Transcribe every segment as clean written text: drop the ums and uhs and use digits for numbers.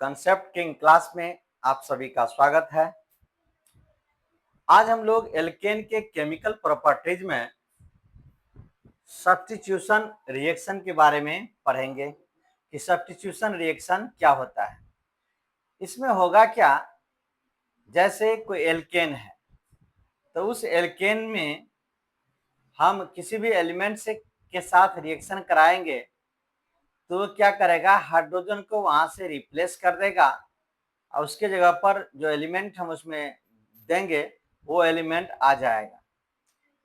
Concept king class में आप सभी का स्वागत है। आज हम लोग एल्केन के केमिकल प्रॉपर्टीज में सब्स्टिट्यूशन रिएक्शन के बारे में पढ़ेंगे कि सब्स्टिट्यूशन रिएक्शन क्या होता है। इसमें होगा क्या, जैसे कोई एल्केन है तो उस एल्केन में हम किसी भी एलिमेंट से के साथ रिएक्शन कराएंगे तो वो क्या करेगा, हाइड्रोजन को वहां से रिप्लेस कर देगा और उसके जगह पर जो एलिमेंट हम उसमें देंगे वो एलिमेंट आ जाएगा।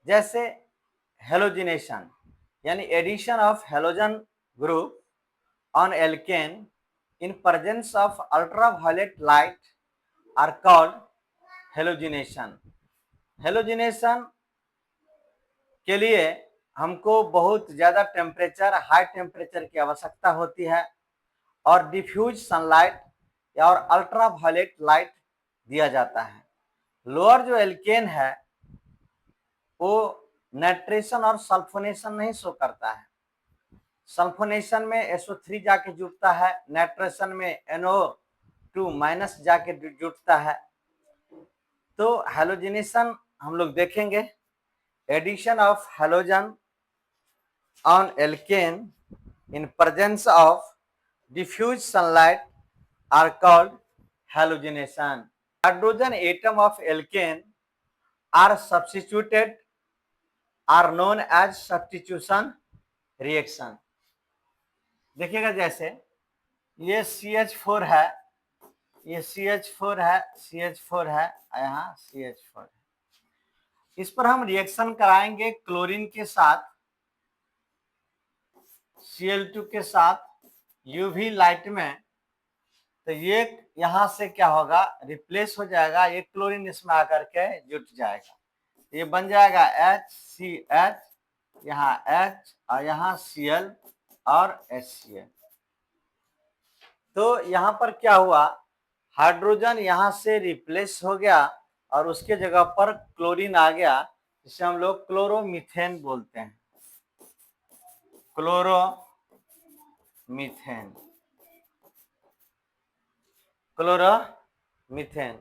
जैसे हेलोजिनेशन यानी addition of halogen group on alkane in presence of ultraviolet light are called halogenation. Halogenation के लिए हमको बहुत ज़्यादा टेम्परेचर, हाई टेम्परेचर की आवश्यकता होती है और डिफ्यूज सनलाइट और अल्ट्रावायलेट लाइट दिया जाता है। लोअर जो एल्केन है वो नाइट्रेशन और सल्फोनेशन नहीं शो करता है। सल्फोनेशन में SO3 जाके जुड़ता है, नाइट्रेशन में NO2 माइनस जाके जुड़ता है। तो हेलोजिनेशन हम लोग देखेंगे। Addition of halogen on alkane in presence of diffuse sunlight are called halogenation. Hydrogen atom of alkane are substituted are known as substitution reaction. देखिएगा, जैसे ये CH4 है, ये CH4 है, CH4 है, यहाँ CH4 है। इस पर हम रिएक्शन कराएंगे क्लोरीन के साथ, Cl2 के साथ यूवी लाइट में, तो ये यहाँ से क्या होगा, रिप्लेस हो जाएगा, ये क्लोरीन इसमें आकर के जुट जाएगा, ये बन जाएगा HCH, यहाँ H और यहाँ Cl और HCl। तो यहाँ पर क्या हुआ, हाइड्रोजन यहाँ से रिप्लेस हो गया और उसके जगह पर क्लोरीन आ गया, जिसे हम लोग क्लोरोमीथेन बोलते हैं। Chloromethane, chloromethane.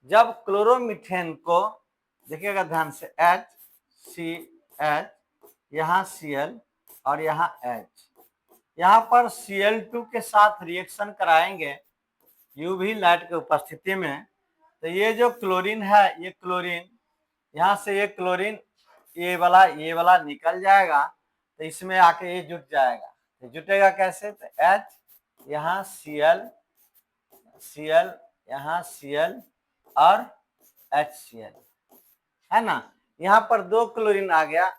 जब क्लोरोमीथेन को देखिएगा ध्यान से, HCH, यहाँ Cl और यहाँ H, यहाँ पर Cl2 के साथ रिएक्शन कराएंगे यूवी लाइट की उपस्थिति में, तो ये जो क्लोरीन है, ये क्लोरीन यहाँ से, ये क्लोरीन ये वाला निकल जाएगा, तो इसमें आके ये जुट जाएगा। तो जुटेगा कैसे, तो H यहाँ Cl, Cl यहाँ Cl और HCl है ना। यहाँ पर दो क्लोरीन आ गया,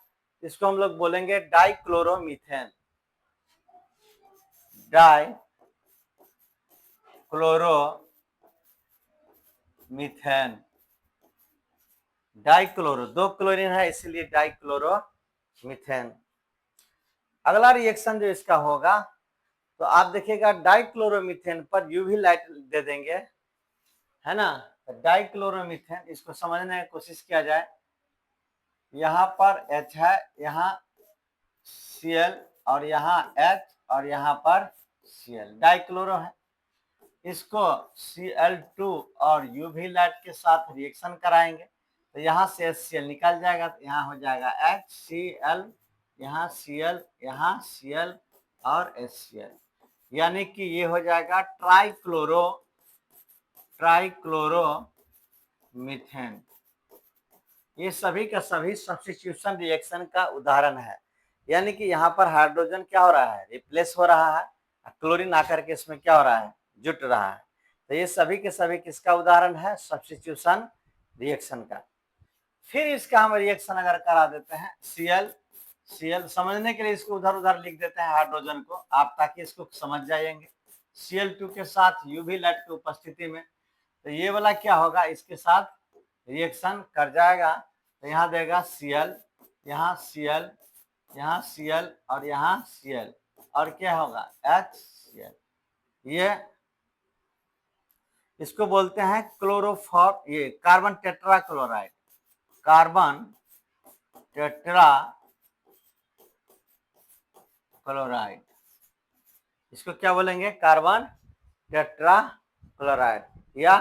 इसको हम लोग बोलेंगे डाइक्लोरोमीथेन। डाइक्लोरोमीथेन, डाइक्लोरो, दो क्लोरीन है इसलिए डाइक्लोरोमीथेन। अगला रिएक्शन जो इसका होगा, तो आप देखिएगा डाइक्लोरोमीथेन पर यूवी लाइट दे देंगे, है ना। तो डाइक्लोरोमीथेन, इसको समझने की कोशिश किया जाए। यहाँ पर H है, यहाँ Cl और यहाँ H और यहाँ पर Cl, डाइक्लोरो है। इसको Cl2 और यूवी लाइट के साथ रिएक्शन कराएंगे, तो यहाँ से HCl निकल जाएगा, तो यहाँ हो जाएगा HCl, यहाँ Cl, यहाँ Cl और HCl, यानी कि ये हो जाएगा ट्राइक्लोरोमीथेन। ये सभी का सभी सब्स्टिट्यूशन रिएक्शन का उदाहरण है, यानी कि यहाँ पर हाइड्रोजन क्या हो रहा है, रिप्लेस हो रहा है, क्लोरीन आकर के इसमें क्या हो रहा है, जुट रहा है। तो ये सभी के सभी किसका उदाहरण है, सब्स्टिट्यूशन रिएक्शन का। फिर इसका हम रिएक्शन अगर करा देते हैं Cl, समझने के लिए इसको उधर उधर लिख देते हैं हाइड्रोजन को आप, ताकि इसको समझ जाएंगे। Cl2 के साथ यूवी लाइट की उपस्थिति में, तो ये वाला क्या होगा, इसके साथ रिएक्शन कर जाएगा, तो यहाँ देगा Cl, यहाँ Cl, यहाँ Cl और यहाँ Cl, और क्या होगा HCl। ये इसको बोलते हैं क्लोरोफॉर, ये carbon tetra chloride, carbon tetra chloride, इसको क्या बोलेंगे, कार्बन टेट्रा क्लोराइड या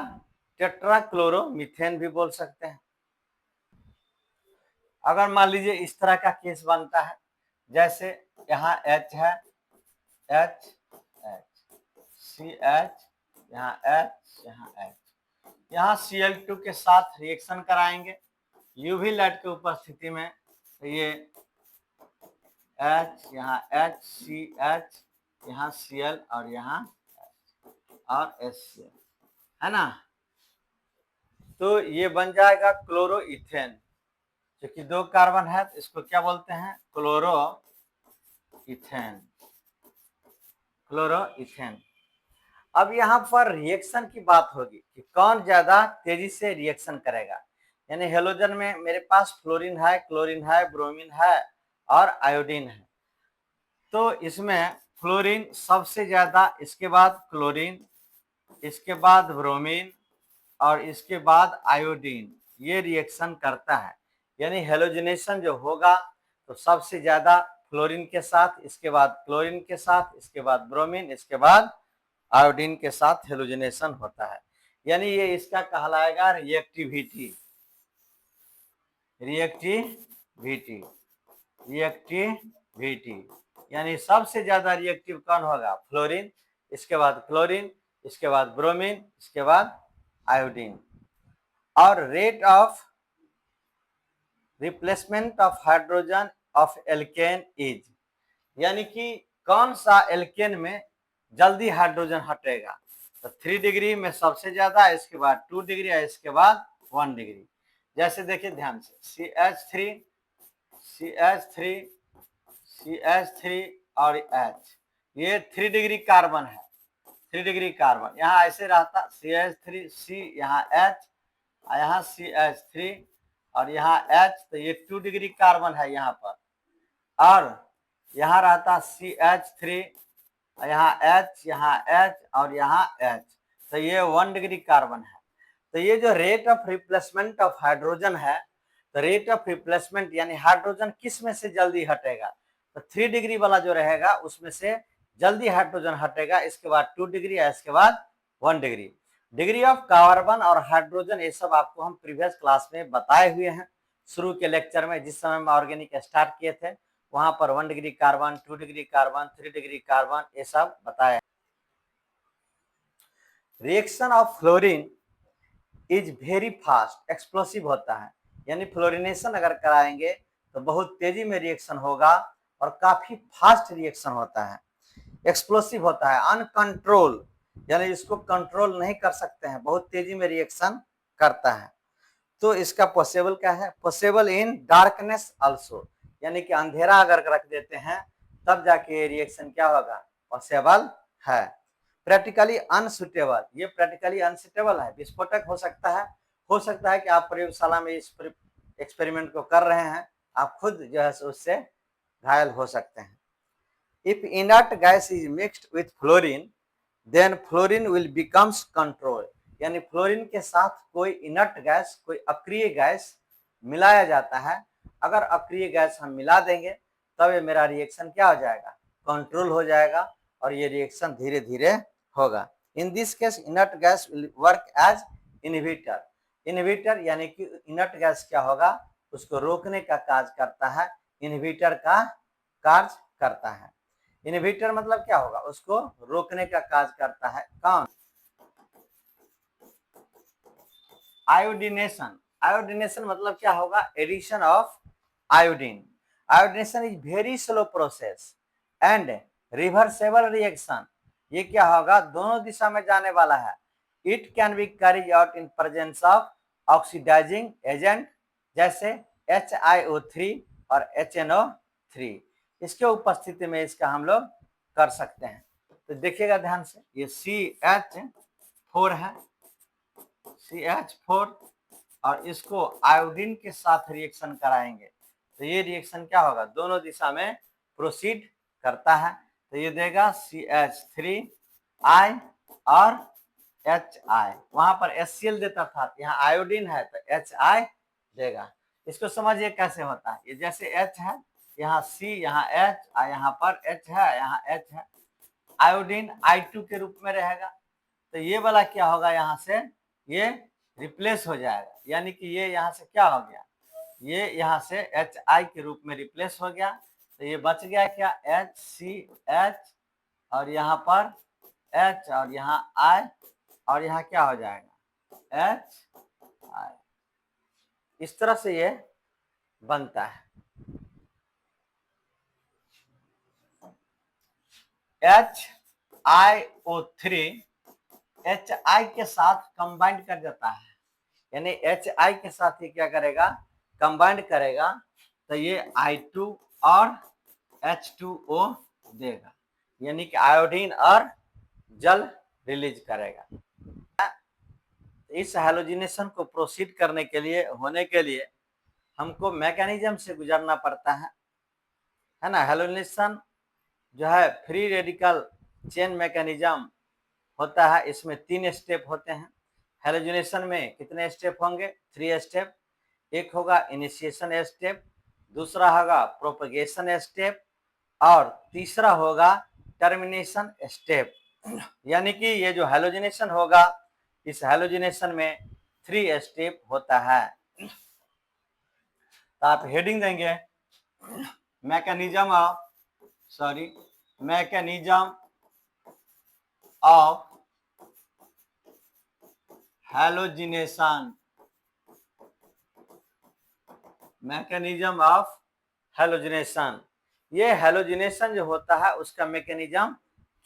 टेट्राक्लोरोमीथेन भी बोल सकते हैं। अगर मान लीजिए इस तरह का केस बनता है, जैसे यहाँ H है, H H CH, यहाँ H, यहाँ H, यहाँ Cl2 के साथ रिएक्शन कराएंगे यूवी लाइट की उपस्थिति में। तो ये H, यहाँ HCH, यहाँ Cl और यहाँ और HCl, है ना। तो ये बन जाएगा क्लोरो इथेन, क्योंकि 2 कार्बन है तो इसको क्या बोलते हैं, क्लोरो इथेन, क्लोरो इथेन। अब यहाँ पर रिएक्शन की बात होगी कि कौन ज्यादा तेजी से रिएक्शन करेगा। यानी हेलोजन में मेरे पास फ्लोरीन है, क्लोरीन है, ब्रोमीन है और आयोडीन है। तो इसमें फ्लोरीन सबसे ज्यादा, इसके बाद क्लोरीन, इसके बाद ब्रोमीन और इसके बाद आयोडीन ये रिएक्शन करता है। यानी हेलोजनेशन जो होगा तो सबसे ज्यादा फ्लोरीन के साथ, इसके बाद क्लोरीन के साथ, इसके बाद ब्रोमीन, इसके बाद आयोडीन के साथ हेलोजनेशन होता है। यानी ये इसका कहलाएगा रिएक्टिविटी, रिएक्टिविटी, रिएक्टिविटी। यानी सबसे ज्यादा रिएक्टिव कौन होगा, फ्लोरीन, इसके बाद क्लोरीन, इसके बाद ब्रोमीन, इसके बाद आयोडीन। और rate of replacement of hydrogen of alkene is, यानी कि कौन सा एल्केन में जल्दी हाइड्रोजन हटेगा। तो 3 डिग्री में सबसे ज्यादा, इसके बाद 2 डिग्री और इसके बाद 1 डिग्री। जैसे देखिए ध्यान से CH3, CH3, CH3 और H, ये 3 डिग्री कार्बन है, 3 डिग्री कार्बन। यहाँ ऐसे रहता CH3 C, यहाँ H, यहाँ CH3 और यहाँ H, तो ये 2 डिग्री कार्बन है यहाँ पर। और यहाँ रहता CH3, यहाँ H, यहाँ H और यहाँ H, तो ये 1 डिग्री कार्बन है। तो ये जो rate of replacement of hydrogen है, तो रेट ऑफ रिप्लेसमेंट यानी हाइड्रोजन किस में से जल्दी हटेगा, तो 3 डिग्री वाला जो रहेगा उसमें से जल्दी हाइड्रोजन हटेगा, इसके बाद 2 डिग्री और इसके बाद 1 डिग्री। डिग्री ऑफ कार्बन और हाइड्रोजन ये सब आपको हम प्रीवियस क्लास में बताए हुए हैं, शुरू के लेक्चर में जिस समय हम ऑर्गेनिक स्टार्ट किए थे, वहां पर 1 degree carbon, 2 degree carbon, 3 degree carbon ये सब बताया। Reaction of fluorine is very fast, explosive होता है। यानी फ्लोरिनेशन अगर कराएंगे तो बहुत तेजी में रिएक्शन होगा और काफी फास्ट रिएक्शन होता है, एक्सप्लोसिव होता है, अनकंट्रोल, यानी इसको कंट्रोल नहीं कर सकते हैं, बहुत तेजी में रिएक्शन करता है। तो इसका पॉसिबल क्या है, पॉसिबल इन डार्कनेस आल्सो, यानी कि अंधेरा अगर रख देते हैं तब जाके रिएक्शन क्या होगा, पॉसिबल है। प्रैक्टिकली अनसुटेबल, ये प्रैक्टिकली अनसुटेबल है, विस्फोटक हो सकता है कि आप प्रयोगशाला में इस एक्सपेरिमेंट को कर रहे हैं, आप खुद जो है उससे घायल हो सकते हैं। If inert gas is mixed with fluorine then fluorine will becomes control, यानी फ्लोरीन के साथ कोई इनर्ट गैस, कोई अक्रिय गैस मिलाया जाता है, अगर अक्रिय गैस हम मिला देंगे तब ये मेरा रिएक्शन क्या हो जाएगा, कंट्रोल हो जाएगा और ये रिएक्शन धीरे धीरे होगा। In this case inert gas will work as inhibitor, inhibitor यानी कि इनर्ट गैस क्या होगा, उसको रोकने का कार्य करता है, इनहिबिटर का कार्य करता है। इनहिबिटर मतलब क्या होगा, उसको रोकने का कार्य करता है। कौन, आयोडीनेशन, आयोडीनेशन मतलब क्या होगा, addition of iodine. Iodination is very slow process and reversible reaction, ये क्या होगा, दोनों दिशा में जाने वाला है। It can be carried out in presence of oxidising agent जैसे HiO3 और HNO3, इसके उपस्थिति में इसका हम लोग कर सकते हैं। तो देखिएगा ध्यान से, ये CH4 है, CH4 और इसको आयोडीन के साथ रिएक्शन कराएंगे तो ये रिएक्शन क्या होगा, दोनों दिशा में प्रोसीड करता है। तो ये देगा CH3I और HI, वहां पर HCl देता था, यहाँ आयोडीन है तो HI देगा। इसको समझिए कैसे होता है, ये जैसे H है, यहाँ C, यहाँ H, यहाँ पर H है, यहाँ H है, आयोडीन I2 के रूप में रहेगा, तो ये वाला क्या होगा, यहाँ से ये रिप्लेस हो जाएगा, यानी कि ये यहाँ से क्या हो गया, ये यहाँ से HI के रूप में रिप्लेस हो गया। तो ये बच गया क्या, HCH और यहाँ पर H और यहाँ I और यहाँ क्या हो जाएगा HI। इस तरह से ये बनता है। HiO3 HI के साथ कंबाइंड कर जाता है, यानी HI के साथ ये क्या करेगा, कंबाइंड करेगा, तो ये I2 और H2O देगा, यानी कि आयोडीन और जल रिलीज करेगा। इस हैलोजिनेशन को प्रोसीड करने के लिए होने के लिए हमको मैकेनिज्म से गुजरना पड़ता है ना। हैलोजिनेशन जो है फ्री रेडिकल चेन मैकेनिज्म होता है, इसमें 3 स्टेप होते हैं। हैलोजिनेशन में कितने स्टेप होंगे, 3 स्टेप। एक होगा इनिशिएशन स्टेप, दूसरा होगा प्रोपगेशन स्टेप और तीसरा होगा टर्मिनेशन स्टेप। यानी कि ये जो हैलोजिनेशन होगा, इस हैलोजिनेशन में 3 स्टेप होता है। तो आप हेडिंग देंगे mechanism of halogenation, mechanism of halogenation. ये हैलोजिनेशन जो होता है उसका मैकेनिज्म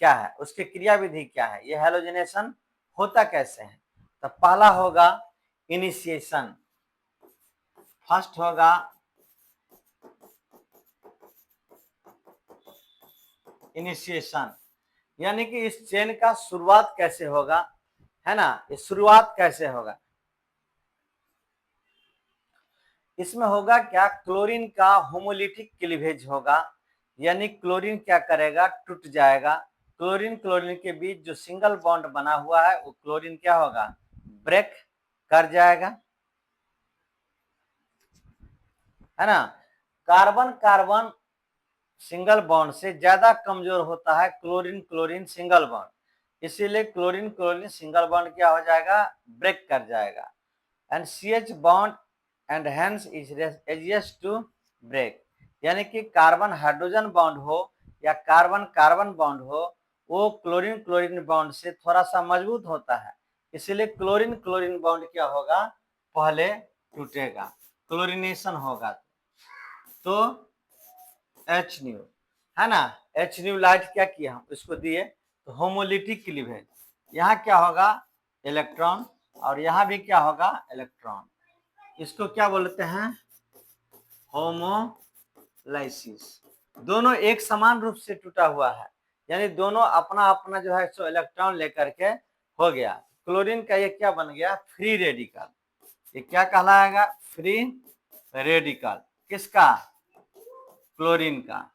क्या है, उसकी क्रियाविधि क्या है, ये हैलोजिनेशन होता कैसे है। तो पहला होगा इनिशिएशन, फर्स्ट होगा इनिशिएशन, यानी कि इस चेन का शुरुआत कैसे होगा, है ना, ये शुरुआत कैसे होगा। इसमें होगा क्या, क्लोरीन का होमोलिटिक क्लीवेज होगा, यानी क्लोरीन क्या करेगा, टूट जाएगा। क्लोरीन क्लोरीन के बीच जो सिंगल बॉन्ड बना हुआ है वो क्लोरीन क्या होगा, ब्रेक कर जाएगा, है ना। कार्बन कार्बन सिंगल बॉन्ड से ज्यादा कमजोर होता है क्लोरीन क्लोरीन सिंगल बॉन्ड, इसीलिए क्लोरीन क्लोरीन सिंगल बॉन्ड क्या हो जाएगा, ब्रेक कर जाएगा। And CH bond and hence is easiest to break, यानी कि कार्बन हाइड्रोजन बॉन्ड हो या कार्बन कार्बन बॉन्ड हो, वो क्लोरीन क्लोरीन बॉन्ड से थोड़ा सा मजबूत होता है, इसीलिए क्लोरीन क्लोरीन बॉन्ड क्या होगा, पहले टूटेगा, क्लोरीनेशन होगा। तो H न्यू, है ना, H न्यू लाइट क्या किया हम इसको दिए, तो होमोलिटिक क्लीवेज, यहाँ क्या होगा इलेक्ट्रॉन और यहाँ भी क्या होगा इलेक्ट्रॉन, इसको क्या बोलते हैं, होमोलाइसिस। दोनों एक समान रूप से टूटा हुआ है, यानी दोनों अपना अपना जो है सो इलेक्ट्रॉन लेकर के हो गया। क्लोरीन का ये क्या बन गया, फ्री रेडिकल, ये क्या कहलाएगा, फ्री रेडिकल, किसका, क्लोरीन का,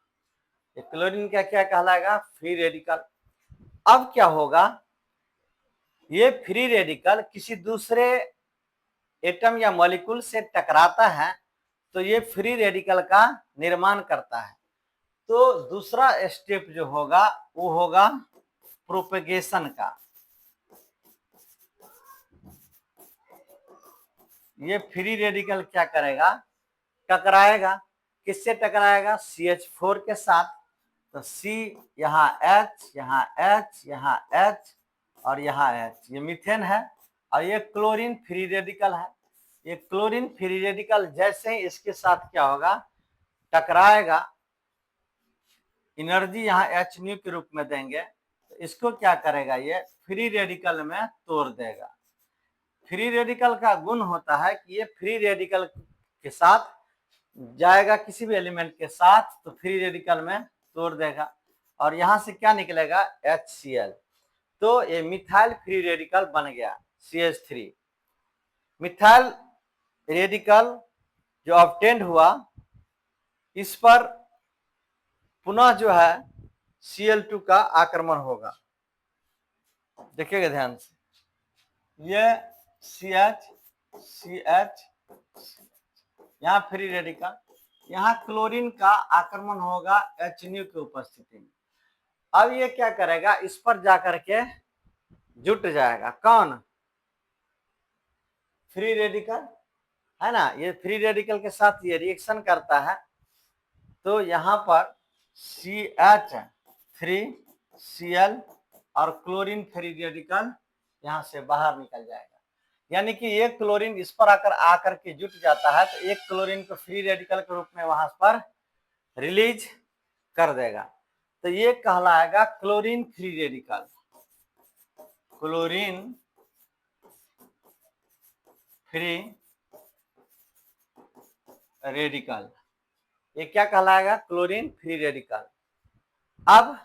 ये क्लोरीन का क्या कहलाएगा, फ्री रेडिकल। अब क्या होगा, ये फ्री रेडिकल किसी दूसरे एटम या मॉलिक्यूल से टकराता है तो ये फ्री रेडिकल का निर्माण करता है। तो दूसरा स्टेप जो होगा वो होगा प्रोपेगेशन का। ये फ्री रेडिकल क्या करेगा, टकराएगा, किससे टकराएगा, CH4 के साथ। तो C यहाँ H, यहाँ H, यहाँ H और यहाँ H, ये मीथेन है और ये क्लोरीन फ्री रेडिकल है। ये क्लोरीन फ्री रेडिकल जैसे ही इसके साथ क्या होगा, टकराएगा, एनर्जी यहाँ H न्यू के रूप में देंगे, तो इसको क्या करेगा, ये फ्री रेडिकल में तोड़ देगा। फ्री रेडिकल का गुण होता है कि ये फ्री रेडिकल के साथ जाएगा, किसी भी एलिमेंट के साथ तो फ्री रेडिकल में तोड़ देगा और यहां से क्या निकलेगा, HCl। तो ये मिथाइल फ्री रेडिकल बन गया, CH3। मिथाइल रेडिकल जो ऑब्टेंड हुआ, इस पर पुनः जो है Cl2 का आक्रमण होगा, देखिएगा ध्यान से, ये CH यहाँ फ्री रेडिकल, यहाँ क्लोरीन का आक्रमण होगा H न्यू की उपस्थिति में। अब ये क्या करेगा, इस पर जाकर के जुट जाएगा। कौन? फ्री रेडिकल है ना, ये फ्री रेडिकल के साथ ये रिएक्शन करता है, तो यहाँ पर CH3Cl और क्लोरीन फ्री रेडिकल यहाँ से बाहर निकल जाएगा। यानी कि एक क्लोरीन इस पर आकर के जुट जाता है, तो एक क्लोरीन को फ्री रेडिकल के रूप में वहां पर रिलीज कर देगा, तो ये कहलाएगा chlorine free radical. Chlorine free radical, ये क्या कहलाएगा? Chlorine free radical. अब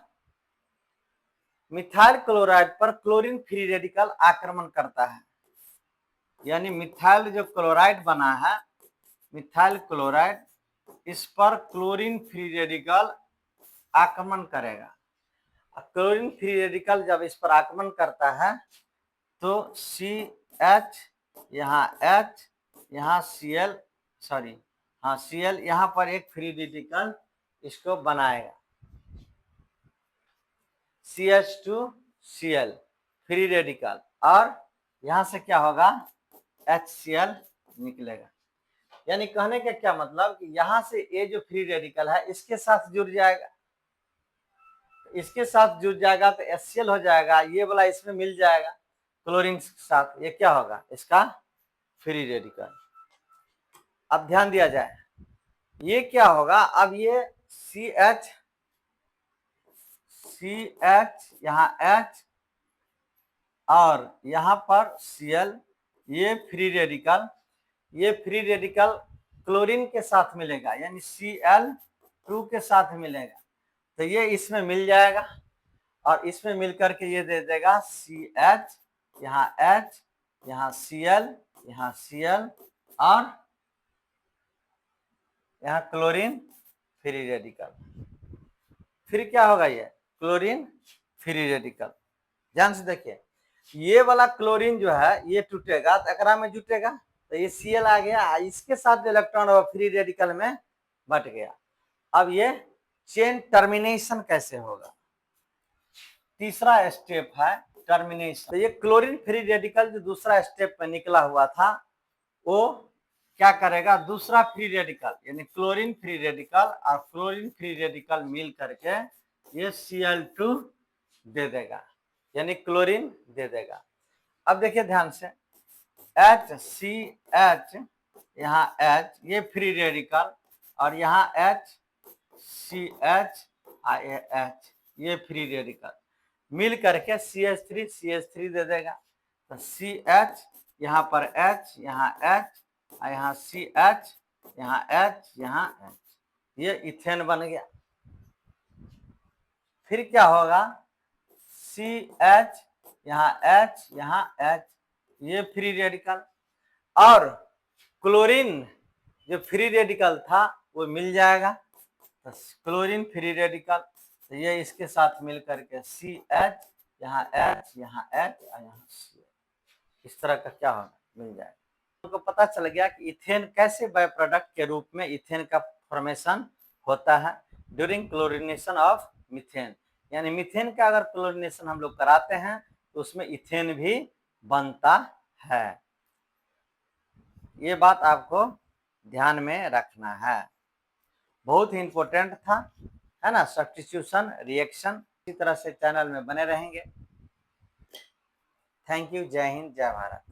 मिथाइल क्लोराइड पर क्लोरीन फ्री रेडिकल आक्रमण करता है, यानी मिथाइल जो क्लोराइड बना है, मिथाइल क्लोराइड, इस पर क्लोरीन फ्री रेडिकल आक्रमण करेगा। क्लोरीन फ्री रेडिकल जब इस पर आक्रमण करता है तो CH, यहाँ H, यहाँ Cl, सॉरी हाँ Cl, यहाँ पर एक फ्री रेडिकल इसको बनाएगा, CH2Cl फ्री रेडिकल, और यहाँ से क्या होगा? HCl निकलेगा। यानी कहने का क्या मतलब कि यहाँ से ये जो फ्री रेडिकल है इसके साथ जुड़ जाएगा, इसके साथ जुड़ जाएगा तो HCl हो जाएगा, ये वाला इसमें मिल जाएगा क्लोरीन के साथ, ये क्या होगा? इसका फ्री रेडिकल। अब ध्यान दिया जाए, ये क्या होगा? अब ये CH यहाँ H और यहाँ पर Cl, ये फ्री रेडिकल क्लोरीन के साथ मिलेगा, यानी Cl2 के साथ मिलेगा, तो ये इसमें मिल जाएगा और इसमें मिलकर के ये दे देगा CH, यहाँ H, यहाँ Cl और यहाँ क्लोरीन फ्री रेडिकल। फिर क्या होगा? ये क्लोरीन फ्री रेडिकल। ध्यान से देखिए, ये वाला क्लोरीन जो है ये टूटेगा तो एकरा में जुटेगा, तो ये Cl आ गया, इसके साथ इलेक्ट्रॉन फ्री रेडिकल में बट गया। अब ये चेन टर्मिनेशन कैसे होगा? तीसरा स्टेप है टर्मिनेशन। तो ये क्लोरीन फ्री रेडिकल जो दूसरा स्टेप पे निकला हुआ था, वो क्या करेगा? दूसरा फ्री रेडिकल, यानी क्लोरीन फ्री रेडिकल और क्लोरीन फ्री रेडिकल मिल करके ये Cl2 दे देगा, यानी क्लोरीन दे देगा। अब देखिए ध्यान से, HCH, यहाँ H, ये फ्री रेडिकल, और यहाँ HCH H, ये फ्री रेडिकल मिल करके CH3 दे देगा, तो CH, यहाँ पर H, यहाँ H, यहाँ CH, यहाँ H, यहाँ H, ये इथेन बन गया। फिर क्या होगा? CH, यहाँ H, यहाँ H, ये फ्री रेडिकल, और क्लोरीन जो फ्री रेडिकल था वो मिल जाएगा, तो क्लोरीन फ्री रेडिकल, तो ये इसके साथ मिल करके CH, यहाँ H, यहाँ H और यहाँ CH, इस तरह का क्या होगा? मिल जाएगा। तो पता चल गया कि इथेन कैसे बाय प्रोडक्ट के रूप में इथेन का फॉर्मेशन होता है ड्यूरिंग क्लोरीनेशन ऑफ मीथेन, यानी मीथेन का अगर क्लोरीनेशन हम लोग कराते हैं तो उसमें इथेन भी बनता है। ये बात आपको ध्यान में रखना है, बहुत ही इंपॉर्टेंट था, है ना। सब्स्टिट्यूशन रिएक्शन इसी तरह से चैनल में बने रहेंगे। Thank you. जय हिंद, जय भारत।